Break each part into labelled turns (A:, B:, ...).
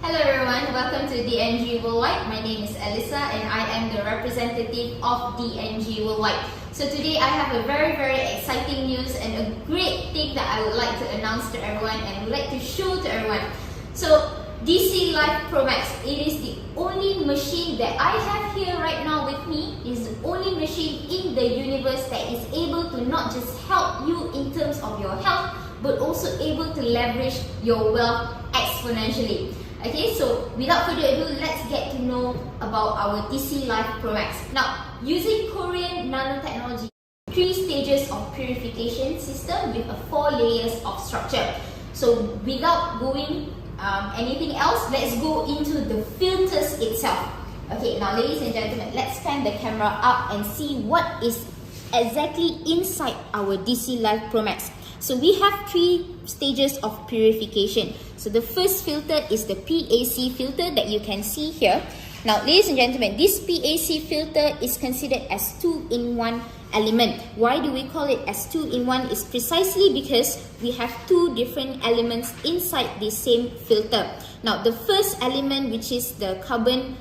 A: Hello everyone, welcome to DNG Worldwide. My name is Elisa and I am the representative of DNG Worldwide. So today I have a very exciting news and a great thing that I would like to announce to everyone and would like to show to everyone. So DC Live Pro Max, it is the only machine that I have here right now with me. It is the only machine in the universe that is able to not just help you in terms of your health, but also able to leverage your wealth exponentially. Okay, so without further ado, let's get to know about our DC Live Pro Max. Now, using Korean nanotechnology, 3 stages of purification system with a 4 layers of structure. So without going anything else, let's go into the filters itself. Okay, now ladies and gentlemen, let's stand the camera up and see what is exactly inside our DC Live Pro Max. So we have 3 stages of purification. So the first filter is the PAC filter that you can see here. Now ladies and gentlemen, this PAC filter is considered as 2-in-1 element. Why do we call it as 2-in-1? Is precisely because we have 2 different elements inside the same filter. Now the first element, which is the cotton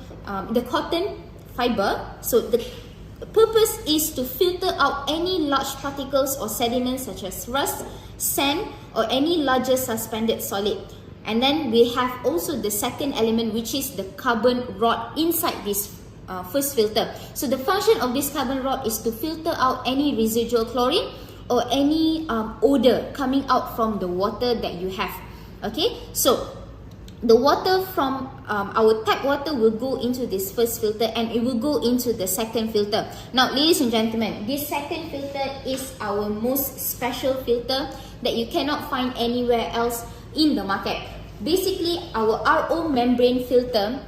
A: fiber, so the purpose is to filter out any large particles or sediments such as rust, sand, or any larger suspended solid. And then we have also the second element, which is the carbon rod inside this first filter. So the function of this carbon rod is to filter out any residual chlorine or any odor coming out from the water that you have. Okay, so the water from our tap water will go into this first filter and it will go into the second filter. Now ladies and gentlemen, this second filter is our most special filter that you cannot find anywhere else in the market. Basically, our RO membrane filter.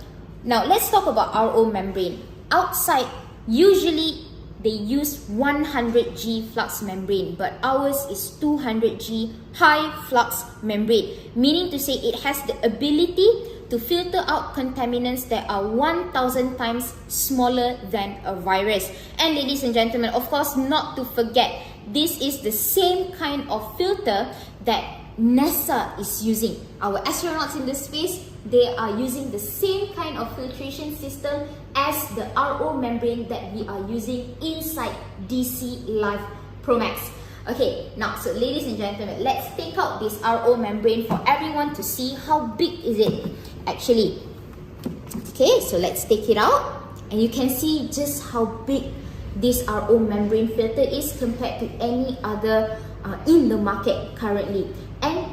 A: Now let's talk about RO membrane. Outside, usually they use 100G flux membrane, but ours is 200G high flux membrane, meaning to say it has the ability to filter out contaminants that are 1,000 times smaller than a virus. And ladies and gentlemen, of course, not to forget, this is the same kind of filter that NASA is using. Our astronauts in the space, they are using the same kind of filtration system as the RO membrane that we are using inside DC Live Pro Max. Okay, now so ladies and gentlemen, let's take out this RO membrane for everyone to see how big is it actually. Okay, so let's take it out and you can see just how big this RO membrane filter is compared to any other in the market currently. And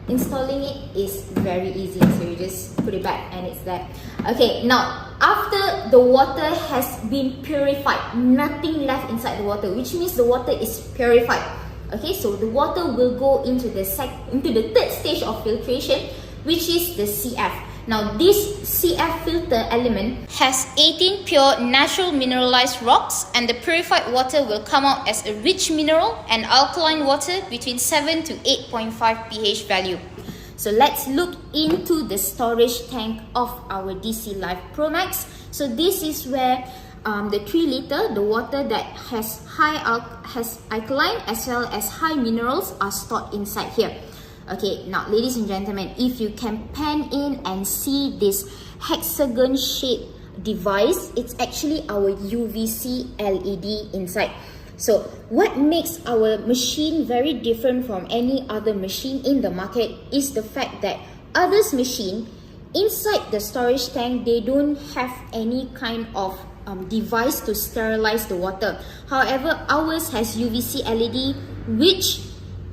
A: installing it is very easy, so you just put it back and it's there. Okay, now after the water has been purified, nothing left inside the water, which means the water is purified. Okay, so the water will go into the third stage of filtration, which is the CF. Now this CF filter element has 18 pure natural mineralized rocks, and the purified water will come out as a rich mineral and alkaline water between 7 to 8.5 pH value. So let's look into the storage tank of our DC Live Pro Max. So this is where the 3 liter, the water that has alkaline as well as high minerals are stored inside here. Okay, now ladies and gentlemen, if you can pan in and see this hexagon shaped device, it's actually our UVC LED inside. So what makes our machine very different from any other machine in the market is the fact that others' machine inside the storage tank, they don't have any kind of device to sterilize the water. However, ours has UVC LED, which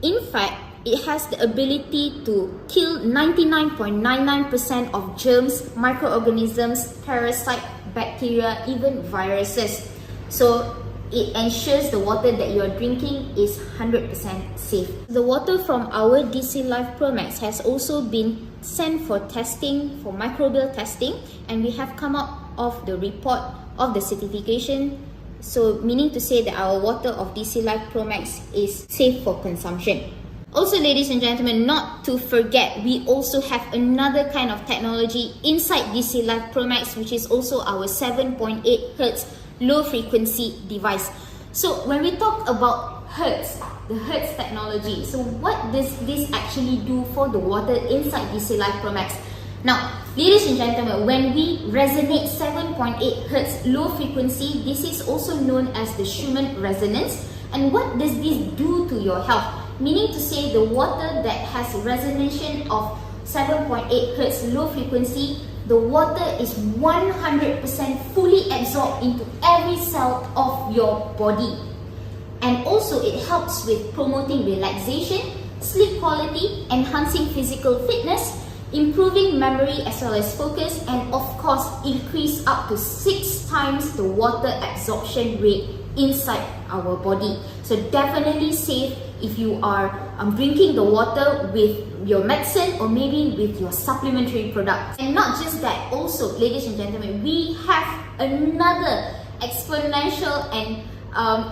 A: in fact it has the ability to kill 99.99% of germs, microorganisms, parasite, bacteria, even viruses. So it ensures the water that you are drinking is 100% safe. The water from our DC Live Pro Max has also been sent for testing, for microbial testing, and we have come out of the report of the certification. So meaning to say that our water of DC Live Pro Max is safe for consumption. Also, ladies and gentlemen, not to forget, we also have another kind of technology inside DC Live Pro Max, which is also our 7.8 Hertz low frequency device. So when we talk about Hertz, the Hertz technology, so what does this actually do for the water inside DC Live Pro Max? Now, ladies and gentlemen, when we resonate 7.8 Hz low frequency, this is also known as the Schumann resonance. And what does this do to your health? Meaning to say, the water that has resonation of 7.8 Hz low frequency, the water is 100% fully absorbed into every cell of your body. And also it helps with promoting relaxation, sleep quality, enhancing physical fitness, improving memory as well as focus, and of course increase up to 6 times the water absorption rate inside our body. So definitely safe if you are drinking the water with your medicine or maybe with your supplementary products. And not just that, also ladies and gentlemen, we have another exponential and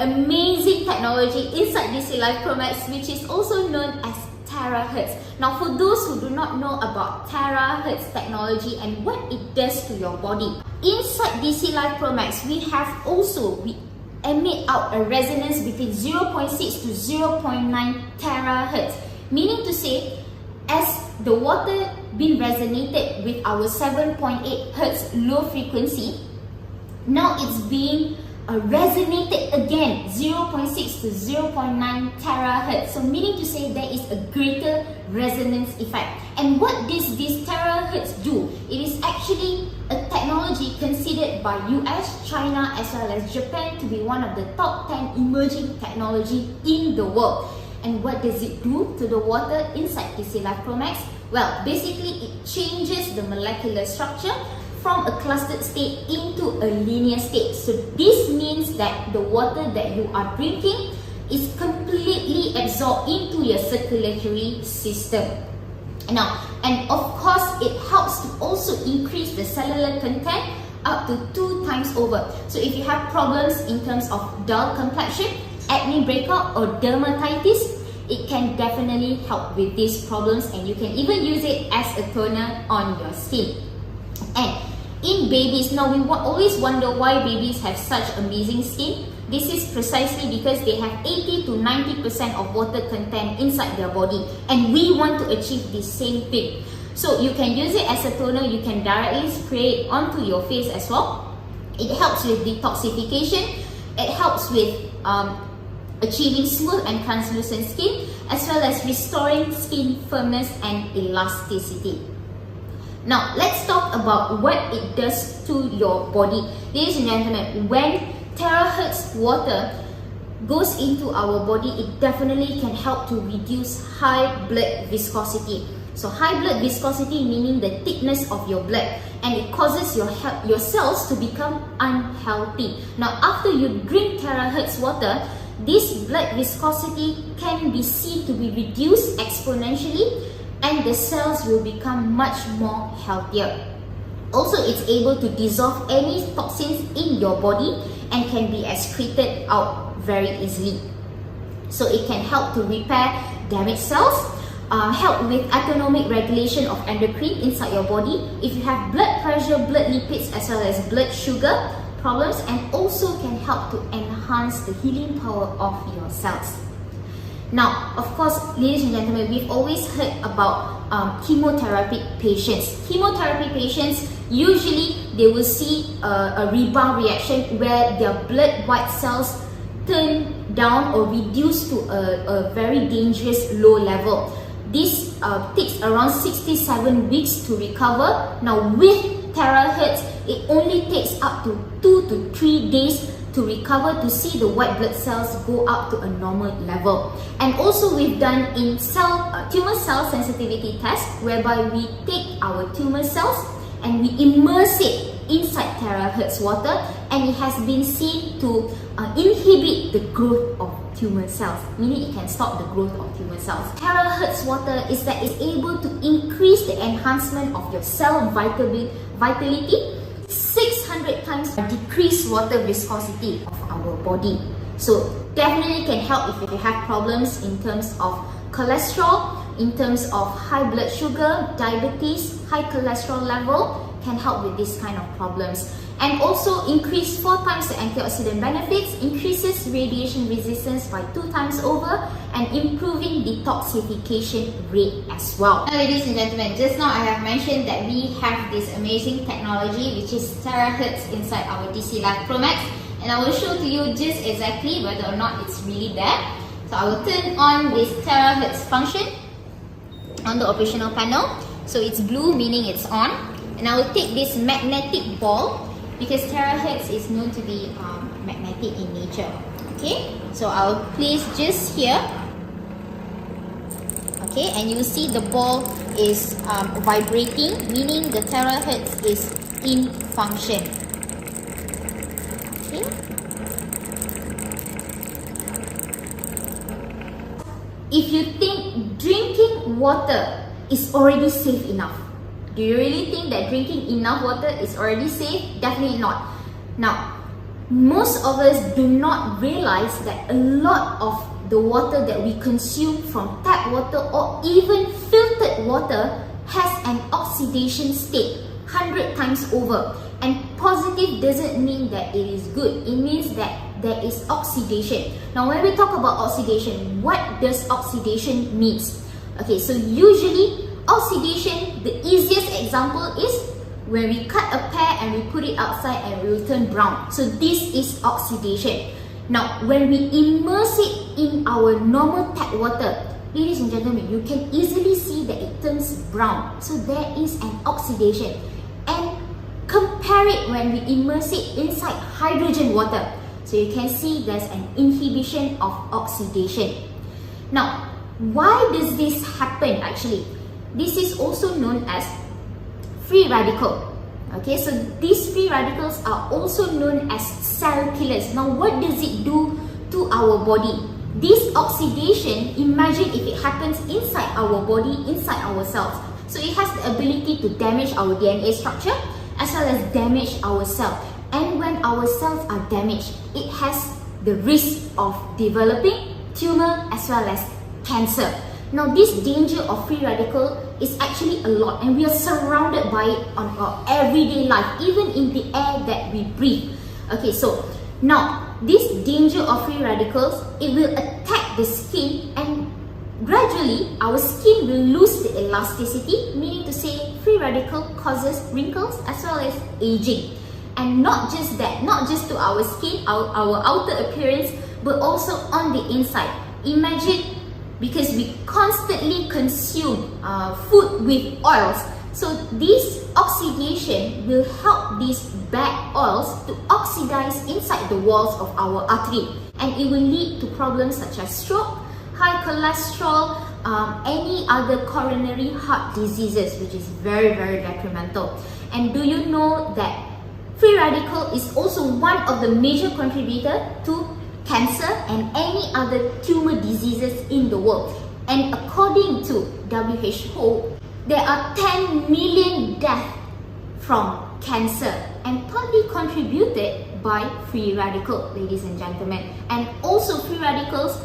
A: amazing technology inside DC Life Pro Max, which is also known as TeraHertz. Now, for those who do not know about TeraHertz technology and what it does to your body, inside DC Life Pro Max, we emit out a resonance between 0.6 to 0.9 terahertz. Meaning to say, as the water being resonated with our 7.8 Hz low frequency, now it's being resonated again 0.6 to 0.9 terahertz. So meaning to say there is a greater resonance effect. And what does this terahertz do? It is actually a technology considered by US, China as well as Japan to be one of the top 10 emerging technology in the world. And what does it do to the water inside DC Life Pro Max? Well, basically it changes the molecular structure from a clustered state into a linear state. So this means that the water that you are drinking is completely absorbed into your circulatory system. Now, and of course, it helps to also increase the cellular content up to 2 times over. So if you have problems in terms of dull complexion, acne breakout or dermatitis, it can definitely help with these problems, and you can even use it as a toner on your skin. And in babies, now we always wonder why babies have such amazing skin. This is precisely because they have 80 to 90% of water content inside their body, and we want to achieve the same thing. So you can use it as a toner, you can directly spray it onto your face as well. It helps with detoxification, it helps with achieving smooth and translucent skin, as well as restoring skin firmness and elasticity. Now, let's talk about what it does to your body. Ladies and gentlemen, when TeraHertz water goes into our body, it definitely can help to reduce high blood viscosity. So high blood viscosity meaning the thickness of your blood, and it causes your cells to become unhealthy. Now, after you drink TeraHertz water, this blood viscosity can be seen to be reduced exponentially, and the cells will become much more healthier. Also, it's able to dissolve any toxins in your body and can be excreted out very easily. So it can help to repair damaged cells, help with autonomic regulation of endocrine inside your body. If you have blood pressure, blood lipids as well as blood sugar problems, and also can help to enhance the healing power of your cells. Now, of course, ladies and gentlemen, we've always heard about chemotherapy patients. Chemotherapy patients, usually they will see a rebound reaction where their blood white cells turn down or reduce to a very dangerous low level. This takes around 67 weeks to recover. Now, with TeraHertz, it only takes up to 2 to 3 days to recover, to see the white blood cells go up to a normal level. And also we've done in tumor cell sensitivity test, whereby we take our tumor cells and we immerse it inside TeraHertz water, and it has been seen to inhibit the growth of tumor cells, meaning it can stop the growth of tumor cells. TeraHertz water is that it's able to increase the enhancement of your cell vitality, 600 times decrease water viscosity of our body. So definitely can help if you have problems in terms of cholesterol, in terms of high blood sugar, diabetes, high cholesterol level, can help with this kind of problems. And also increase 4 times the antioxidant benefits, increases radiation resistance by 2 times over, and improving urine detoxification rate as well. Now, ladies and gentlemen, just now I have mentioned that we have this amazing technology which is TeraHertz inside our DC Live Pro Max, and I will show to you just exactly whether or not it's really there. So I will turn on this TeraHertz function on the operational panel. So it's blue, meaning it's on, and I will take this magnetic ball because TeraHertz is known to be magnetic in nature. Okay, so I'll place just here. Okay, and you see the ball is vibrating, meaning the TeraHertz is in function. Okay. If you think drinking water is already safe enough, do you really think that drinking enough water is already safe? Definitely not. Now, most of us do not realize that a lot of the water that we consume from tap water or even filtered water has an oxidation state 100 times over. And positive doesn't mean that it is good. It means that there is oxidation. Now, when we talk about oxidation, what does oxidation means? Okay, so usually oxidation, the easiest example is when we cut a pear and we put it outside and it will turn brown. So this is oxidation. Now, when we immerse it in our normal tap water, ladies and gentlemen, you can easily see that it turns brown. So there is an oxidation. And compare it when we immerse it inside hydrogen water. So you can see there's an inhibition of oxidation. Now, why does this happen actually? This is also known as free radical. Okay, so these free radicals are also known as cell killers. Now, what does it do to our body? This oxidation, imagine if it happens inside our body, inside our cells. So it has the ability to damage our DNA structure as well as damage our cell. And when our cells are damaged, it has the risk of developing tumor as well as cancer. Now, this danger of free radical is actually a lot, and we are surrounded by it on our everyday life, even in the air that we breathe. Okay, so now this danger of free radicals, it will attack the skin, and gradually our skin will lose the elasticity, meaning to say free radical causes wrinkles as well as aging. And not just that, not just to our skin, our outer appearance, but also on the inside. Imagine, because we constantly consume food with oils, so this oxidation will help these bad oils to oxidize inside the walls of our artery, and it will lead to problems such as stroke, high cholesterol, any other coronary heart diseases, which is very, very detrimental. And do you know that free radical is also one of the major contributors to cancer and any other tumor diseases in the world? And according to WHO, there are 10 million deaths from cancer, and partly contributed by free radical, ladies and gentlemen. And also free radicals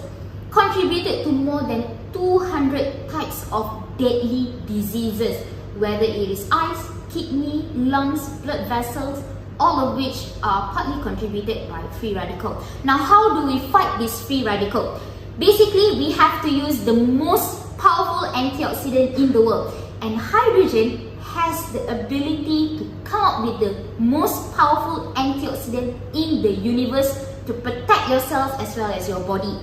A: contributed to more than 200 types of deadly diseases, whether it is eyes, kidney, lungs, blood vessels, all of which are partly contributed by free radical. Now, how do we fight this free radical? Basically, we have to use the most powerful antioxidant in the world, and hydrogen has the ability to come up with the most powerful antioxidant in the universe to protect yourself as well as your body.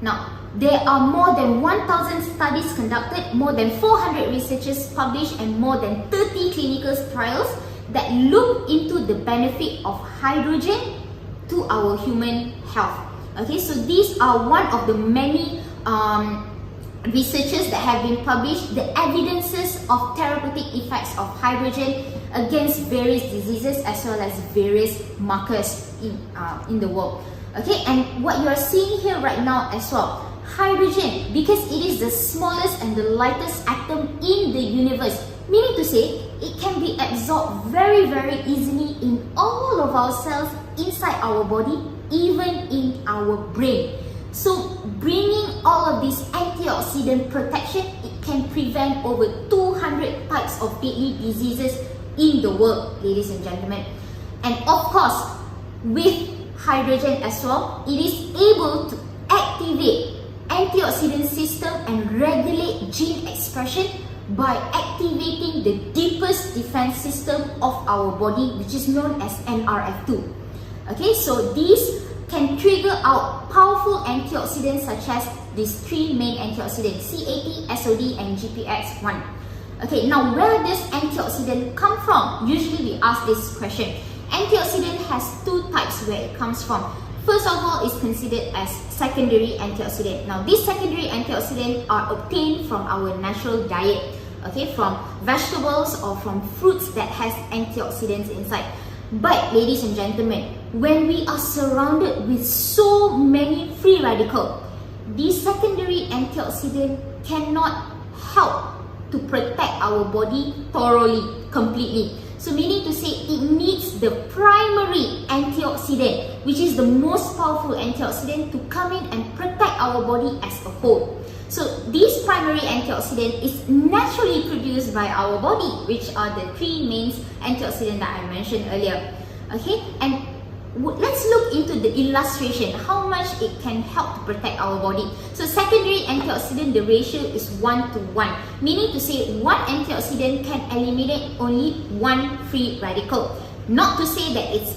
A: Now, there are more than 1,000 studies conducted, more than 400 researchers published, and more than 30 clinical trials that look into the benefit of hydrogen to our human health. Okay, so these are one of the many researches that have been published, the evidences of therapeutic effects of hydrogen against various diseases as well as various markers in the world. Okay, and what you are seeing here right now as well, hydrogen, because it is the smallest and the lightest atom in the universe, meaning to say it can be absorbed very, very easily in all of our cells inside our body, even in our brain. So bringing all of this antioxidant protection, it can prevent over 200 types of deadly diseases in the world, ladies and gentlemen. And of course, with hydrogen as well, it is able to activate antioxidant system and stimulate gene expression by activating the deepest defense system of our body, which is known as NRF2. Okay, so these can trigger out powerful antioxidants such as these three main antioxidants, CAT, SOD, and GPX1. Okay, now where does antioxidant come from? Usually we ask this question. Antioxidant has two types where it comes from. First of all, is considered as secondary antioxidant. Now, these secondary antioxidants are obtained from our natural diet, okay, from vegetables or from fruits that has antioxidants inside. But, ladies and gentlemen, when we are surrounded with so many free radicals, these secondary antioxidants cannot help to protect our body thoroughly, completely. So meaning to say it needs the primary antioxidant, which is the most powerful antioxidant, to come in and protect our body as a whole. So this primary antioxidant is naturally produced by our body, which are the three main antioxidants that I mentioned earlier. Okay, and let's look into the illustration, how much it can help to protect our body. So secondary antioxidant, the ratio is 1:1, meaning to say one antioxidant can eliminate only one free radical. Not to say that it's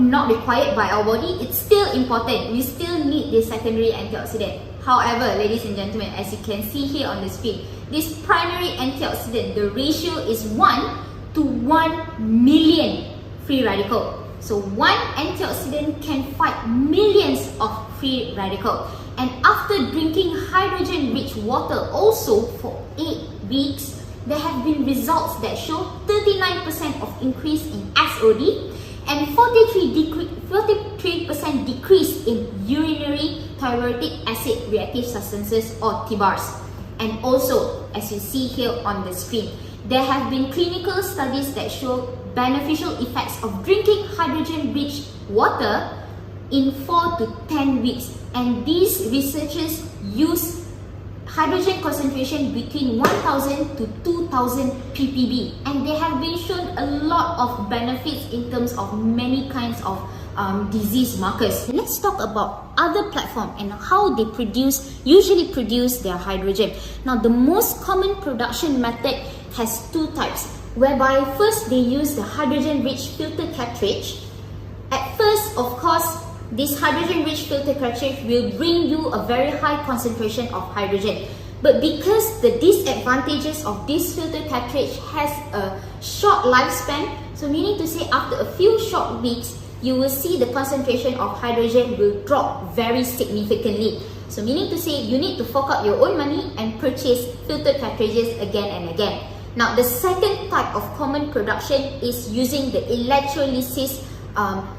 A: not required by our body, it's still important. We still need this secondary antioxidant. However, ladies and gentlemen, as you can see here on the screen, this primary antioxidant, the ratio is 1:1,000,000 free radical. So one antioxidant can fight millions of free radicals. And after drinking hydrogen-rich water also for 8 weeks, there have been results that show 39% of increase in SOD and 43% decrease in urinary thyroidic acid reactive substances or TBARS. And also, as you see here on the screen, there have been clinical studies that show beneficial effects of drinking hydrogen-rich water in 4 to 10 weeks. And these researchers use hydrogen concentration between 1000 to 2000 ppb, and they have been shown a lot of benefits in terms of many kinds of disease markers. Let's talk about other platforms and how they usually produce their hydrogen. Now, the most common production method has two types, whereby first they use the hydrogen-rich filter cartridge. At first, of course, this hydrogen-rich filter cartridge will bring you a very high concentration of hydrogen. But because the disadvantages of this filter cartridge has a short lifespan, so meaning to say after a few short weeks, you will see the concentration of hydrogen will drop very significantly. So meaning to say you need to fork out your own money and purchase filter cartridges again and again. Now, the second type of common production is using the electrolysis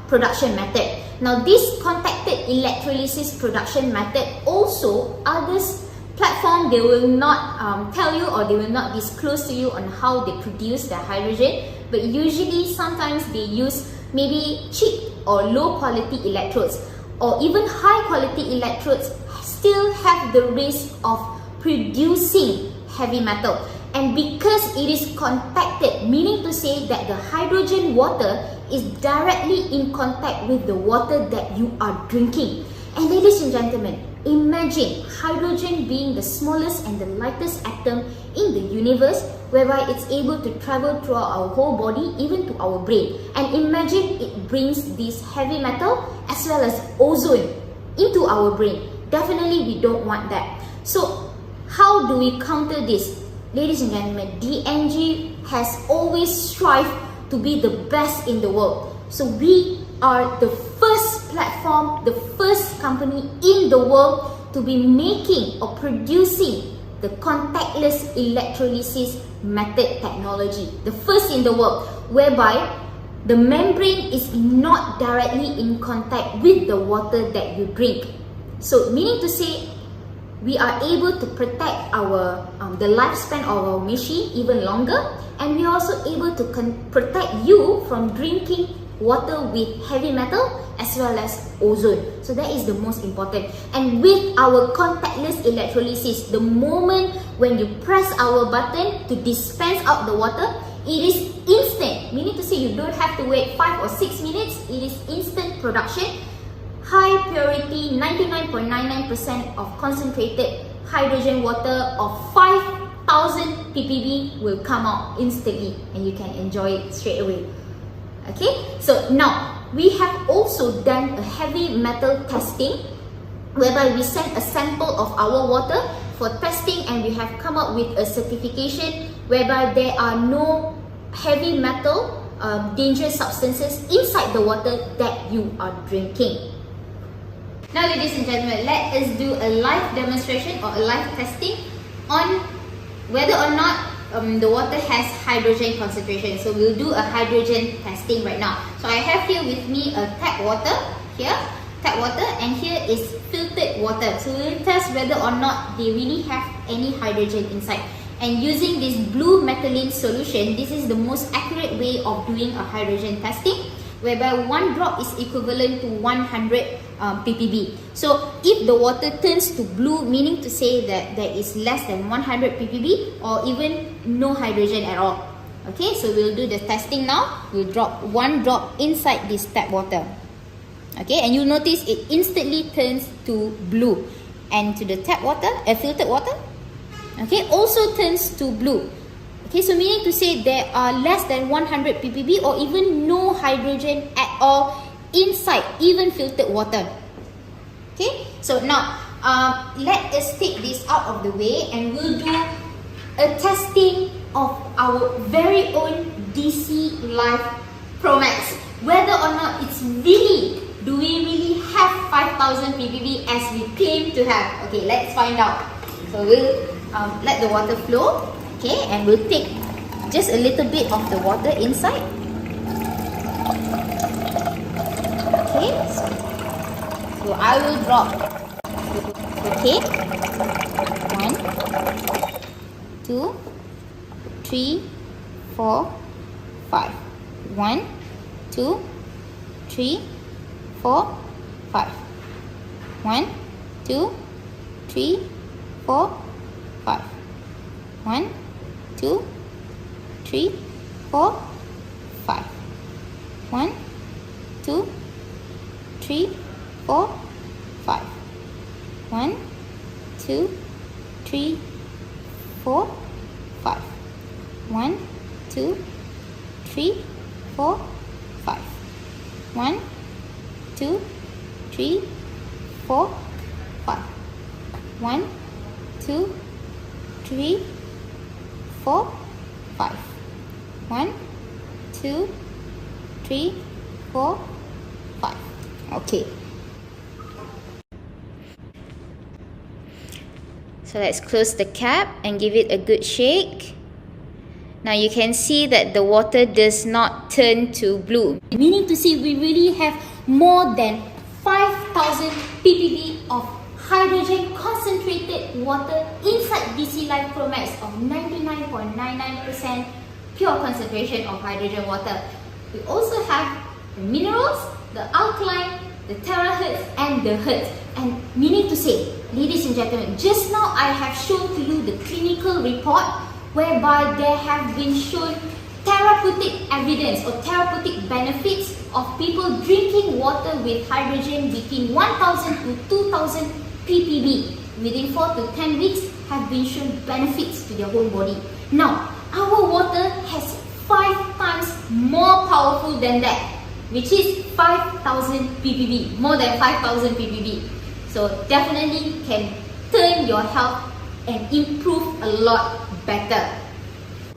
A: production method. Now, this contacted electrolysis production method also, others platform, they will not tell you or they will not disclose to you on how they produce the hydrogen, but usually sometimes they use maybe cheap or low quality electrodes, or even high quality electrodes still have the risk of producing heavy metal. And because it is contacted, meaning to say that the hydrogen water is directly in contact with the water that you are drinking. And ladies and gentlemen, imagine hydrogen being the smallest and the lightest atom in the universe, whereby it's able to travel throughout our whole body, even to our brain. And imagine it brings this heavy metal as well as ozone into our brain. Definitely we don't want that. So how do we counter this? Ladies and gentlemen, DNG has always strived to be the best in the world. So we are the first platform, the first company in the world to be making or producing the contactless electrolysis method technology. The first in the world, whereby the membrane is not directly in contact with the water that you drink. So meaning to say, we are able to protect our the lifespan of our machine even longer, and we are also able to protect you from drinking water with heavy metal as well as ozone. So that is the most important. And with our contactless electrolysis, the moment when you press our button to dispense out the water, it is instant, meaning to say you don't have to wait 5 or 6 minutes. It is instant production. High purity, 99.99% of concentrated hydrogen water of 5,000 ppb will come out instantly and you can enjoy it straight away. Okay, so now we have also done a heavy metal testing whereby we sent a sample of our water for testing and we have come up with a certification whereby there are no heavy metal dangerous substances inside the water that you are drinking. Now ladies and gentlemen, let us do a live demonstration or a live testing on whether or not the water has hydrogen concentration. So we'll do a hydrogen testing right now. So I have here with me a tap water here, and here is filtered water. So we'll test whether or not they really have any hydrogen inside. And using this blue methylene solution, this is the most accurate way of doing a hydrogen testing, whereby 1 drop is equivalent to 100 ppb. So if the water turns to blue, meaning to say that there is less than 100 ppb or even no hydrogen at all. Okay, so we'll do the testing now. We'll drop 1 drop inside this tap water. Okay, and you'll notice it instantly turns to blue. And to the tap water, filtered water, okay, also turns to blue. Okay, so meaning to say there are less than 100 ppb or even no hydrogen at all inside even filtered water. Okay, so now let us take this out of the way and we'll do a testing of our very own DC Live Pro Max, whether or not it's really, do we really have 5,000 ppb as we claim to have. Okay, let's find out. So we'll let the water flow. Okay, and we'll take just a little bit of the water inside. Okay, so I will drop. Okay, 1, 2, 3, 4, 5. 1, 2, 3, 4, 5. 1, 2, 3, 4, 5. 1, 2, 3, 4, 5. 1, 2, 3, 4, 5. 1, 2, 3, 4, 5. 1, 2, 3, 4, 5. 1, 2, 3, 4, 5. 1, 2, 3, 4, 5. 1, 2, 3, 4, 5. Okay. So let's close the cap and give it a good shake. Now you can see that the water does not turn to blue, meaning to say we really have more than 5,000 ppb of hydrogen concentrated water inside DC Live Pro Max of 99.99% pure concentration of hydrogen water. We also have the minerals, the alkaline, the TeraHertz and the Hertz. And meaning to say, ladies and gentlemen, just now I have shown to you the clinical report whereby there have been shown therapeutic evidence or therapeutic benefits of people drinking water with hydrogen between 1,000 to 2,000 ppb within 4 to 10 weeks have been shown benefits to their whole body. Now, our water has 5 times more powerful than that, which is 5,000 ppb, more than 5,000 ppb. So definitely can turn your health and improve a lot better.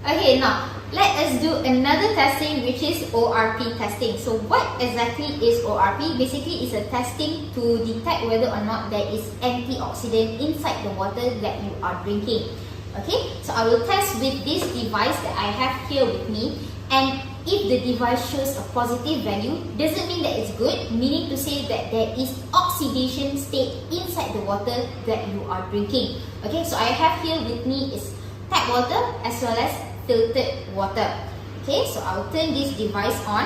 A: Okay, now let us do another testing, which is ORP testing. So what exactly is ORP? Basically, it's a testing to detect whether or not there is antioxidant inside the water that you are drinking. Okay, so I will test with this device that I have here with me, and if the device shows a positive value, doesn't mean that it's good, meaning to say that there is oxidation state inside the water that you are drinking. Okay, so I have here with me is tap water as well as filtered water. Okay, so I'll turn this device on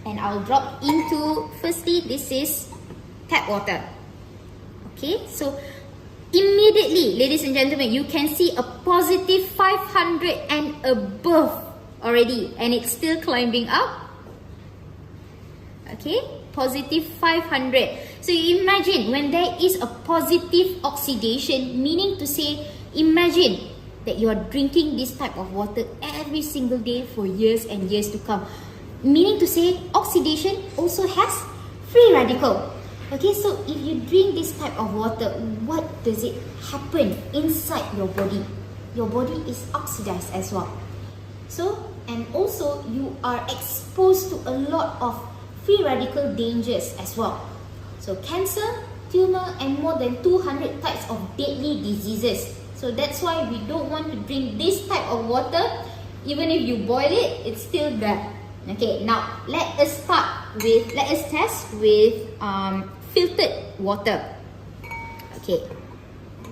A: and I'll drop into, firstly, this is tap water. Okay, so immediately, ladies and gentlemen, you can see a positive 500 and above already, and it's still climbing up. Okay, positive 500. So you imagine when there is a positive oxidation, meaning to say, imagine that you are drinking this type of water every single day for years and years to come. Meaning to say, oxidation also has free radical. Okay, so if you drink this type of water, what does it happen inside your body? Your body is oxidized as well. So, and also you are exposed to a lot of free radical dangers as well. So cancer, tumor, and more than 200 types of deadly diseases. So that's why we don't want to drink this type of water. Even if you boil it, it's still bad. Okay, now let us test with filtered water. Okay,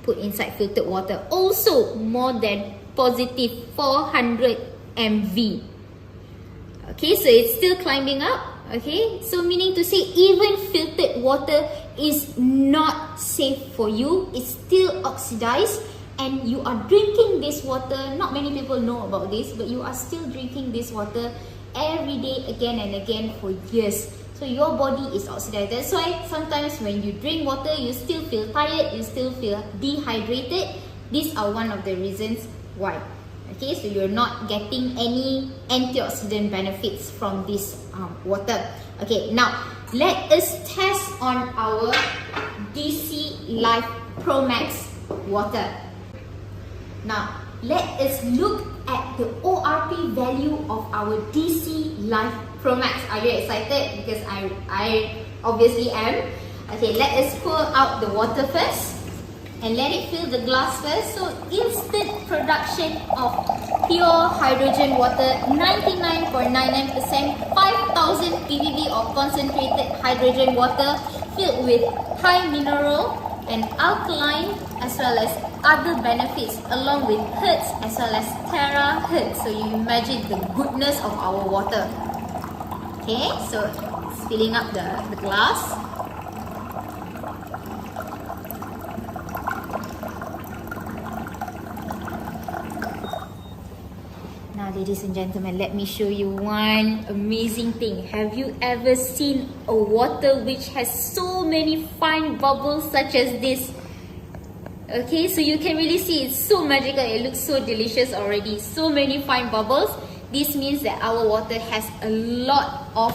A: put inside filtered water. Also more than positive 400 MV. Okay, so it's still climbing up. Okay, so meaning to say, even filtered water is not safe for you. It's still oxidized, and you are drinking this water. Not many people know about this, but you are still drinking this water every day, again and again, for years. So your body is oxidized. That's why sometimes when you drink water, you still feel tired, you still feel dehydrated. These are one of the reasons why. Okay, so you're not getting any antioxidant benefits from this water. Okay, now let us test on our DC Life Pro Max water. Now let us look at the ORP value of our DC Life Pro Max. Are you excited? Because I obviously am. Okay, let us pour out the water first and let it fill the glass first. So instant production of pure hydrogen water, 99.99%, 5000 ppb of concentrated hydrogen water filled with high mineral and alkaline, as well as other benefits, along with Hertz as well as TeraHertz. So you imagine the goodness of our water. Okay, so it's filling up the glass. Now, ladies and gentlemen, let me show you one amazing thing. Have you ever seen a water which has so many fine bubbles such as this? Okay, so you can really see it's so magical. It looks so delicious already. So many fine bubbles. This means that our water has a lot of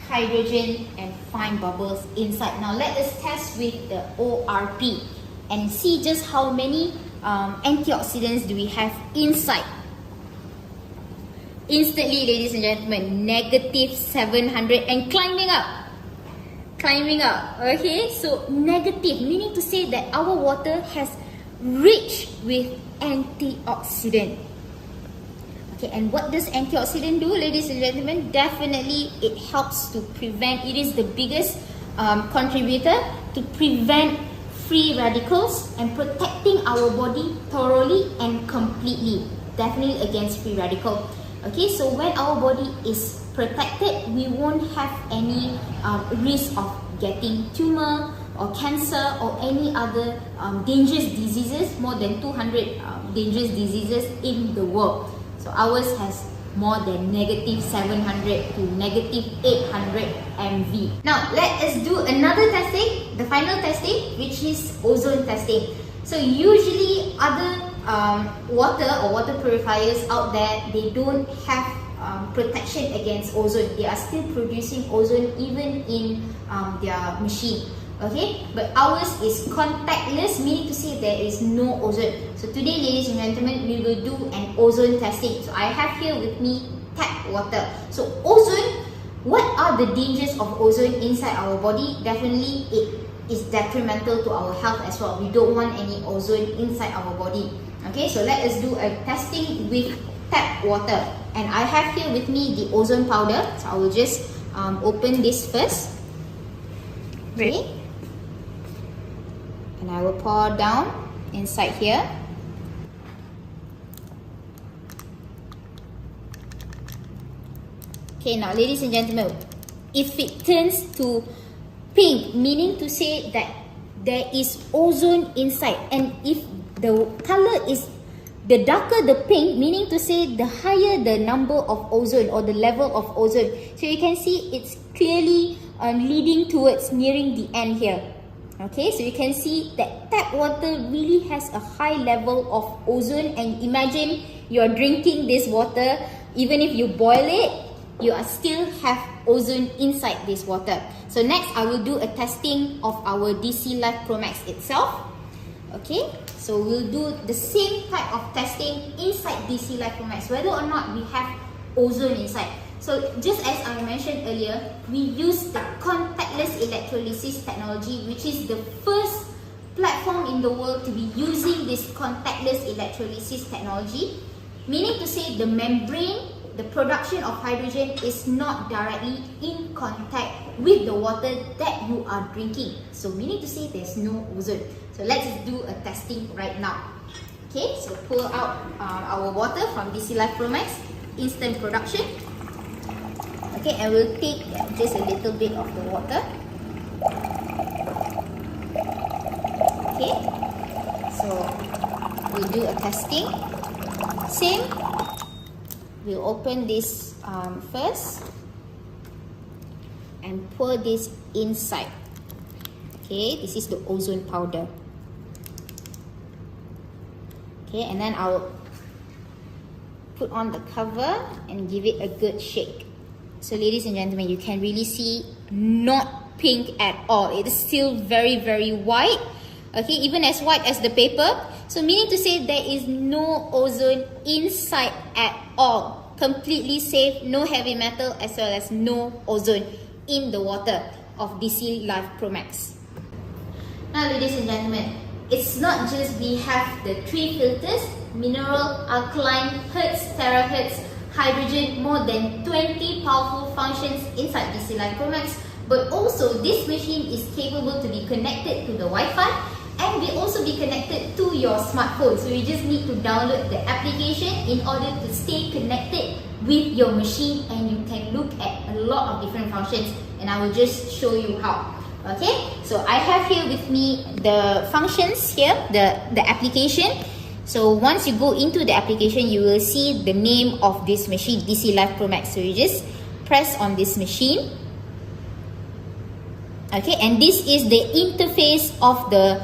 A: hydrogen and fine bubbles inside. Now, let us test with the ORP and see just how many antioxidants do we have inside. Instantly, ladies and gentlemen, negative 700 and climbing up. Okay, so negative, meaning to say that our water has rich with antioxidant. Okay, and what does antioxidant do, ladies and gentlemen? Definitely it helps to prevent, it is the biggest contributor to prevent free radicals and protecting our body thoroughly and completely, definitely against free radical. Okay, so when our body is protected, we won't have any risk of getting tumor or cancer or any other dangerous diseases, more than 200 dangerous diseases in the world. So ours has more than negative 700 to negative 800 MV. Now let us do another testing, the final testing, which is ozone testing. So usually other water or water purifiers out there, they don't have protection against ozone. They are still producing ozone even in their machine. Okay, but ours is contactless, meaning to say there is no ozone. So today, ladies and gentlemen, we will do an ozone testing. So I have here with me tap water. So ozone, what are the dangers of ozone inside our body? Definitely it is detrimental to our health as well. We don't want any ozone inside our body. Okay, so let us do a testing with tap water. And I have here with me the ozone powder. So I will just open this first. Okay. And I will pour down inside here. Okay, now ladies and gentlemen, if it turns to pink, meaning to say that there is ozone inside, and if the color is the darker the pink, meaning to say the higher the number of ozone or the level of ozone. So you can see it's clearly leading towards nearing the end here. Okay, so you can see that tap water really has a high level of ozone, and imagine you're drinking this water, even if you boil it, you are still have ozone inside this water. So next, I will do a testing of our DC Life Pro Max itself. Okay, so we'll do the same type of testing inside DC Life Pro Max, whether or not we have ozone inside. So just as I mentioned earlier, we use the contactless electrolysis technology, which is the first platform in the world to be using this contactless electrolysis technology. Meaning to say the membrane, the production of hydrogen is not directly in contact with the water that you are drinking. So meaning to say there's no ozone. So let's do a testing right now. Okay, so pour out our water from DC Life Pro Max, instant production. Okay, and we'll take just a little bit of the water. Okay, so we'll do a testing. Same, we'll open this first and pour this inside. Okay, this is the ozone powder. Okay, and then I'll put on the cover and give it a good shake. So ladies and gentlemen, you can really see not pink at all. It is still very, very white. Okay, even as white as the paper. So meaning to say there is no ozone inside at all. Completely safe, no heavy metal, as well as no ozone in the water of DC Life Pro Max. Now ladies and gentlemen, it's not just we have the 3 filters, mineral, alkaline, Hertz, TeraHertz, hydrogen, more than 20 powerful functions inside DC Life Pro Max, but also this machine is capable to be connected to the Wi-Fi and will also be connected to your smartphone. So you just need to download the application in order to stay connected with your machine, and you can look at a lot of different functions, and I will just show you how. Okay, so I have here with me the functions here, the application. So once you go into the application, you will see the name of this machine, DC Life Pro Max. So you just press on this machine. Okay, and this is the interface of the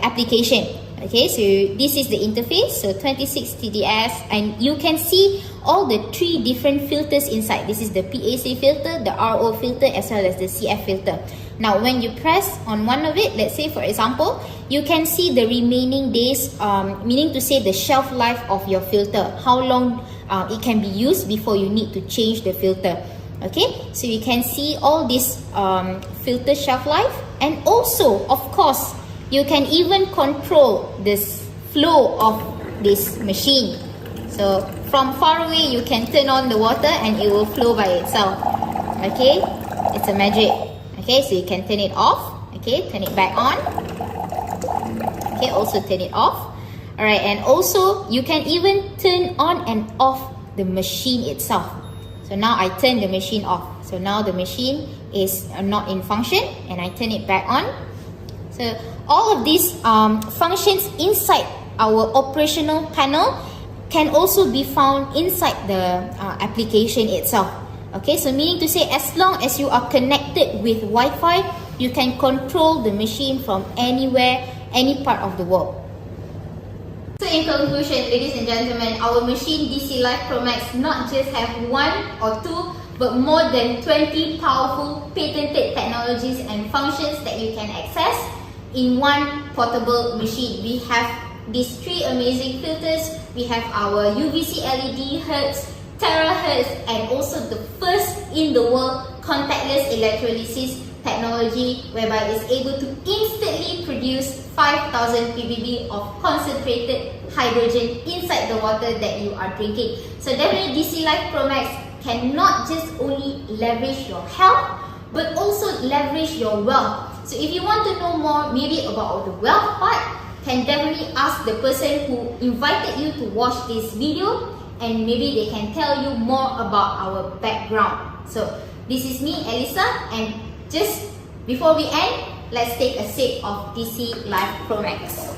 A: application. Okay, so this is the interface. So 26 TDS, and you can see all the 3 different filters inside. This is the PAC filter, the RO filter, as well as the CF filter. Now, when you press on one of it, let's say for example, you can see the remaining days, meaning to say the shelf life of your filter, how long it can be used before you need to change the filter. Okay, so you can see all this filter shelf life, and also, of course, you can even control this flow of this machine. So from far away, you can turn on the water and it will flow by itself. Okay, it's a magic. Okay, so you can turn it off. Okay, turn it back on. Okay, also turn it off. Alright, and also you can even turn on and off the machine itself. So now I turn the machine off. So now the machine is not in function, and I turn it back on. So all of these functions inside our operational panel can also be found inside the application itself. Okay, so meaning to say, as long as you are connected with Wi-Fi, you can control the machine from anywhere, any part of the world. So in conclusion, ladies and gentlemen, our machine DC Life Pro Max not just have 1 or 2, but more than 20 powerful patented technologies and functions that you can access in one portable machine. We have these 3 amazing filters. We have our UVC LED, Hertz, TeraHertz, and also the first in the world contactless electrolysis technology, whereby it's able to instantly produce 5,000 ppb of concentrated hydrogen inside the water that you are drinking. So definitely DC Life Pro Max cannot just only leverage your health, but also leverage your wealth. So if you want to know more maybe about the wealth part, can definitely ask the person who invited you to watch this video, and maybe they can tell you more about our background. So this is me, Elisa, and just before we end, let's take a sip of DC Life Pro Max.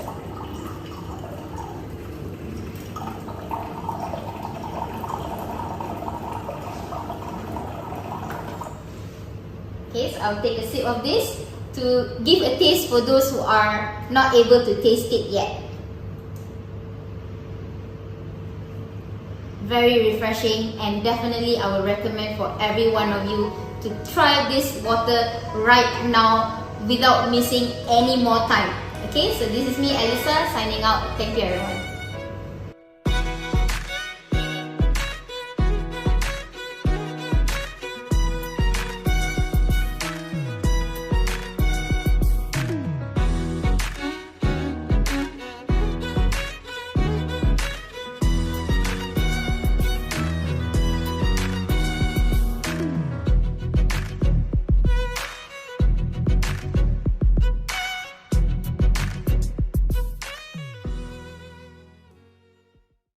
A: Okay, so I'll take a sip of this to give a taste for those who are not able to taste it yet. Very refreshing, and definitely I would recommend for every one of you to try this water right now without missing any more time. Okay, so this is me, Elisa, signing out. Thank you everyone.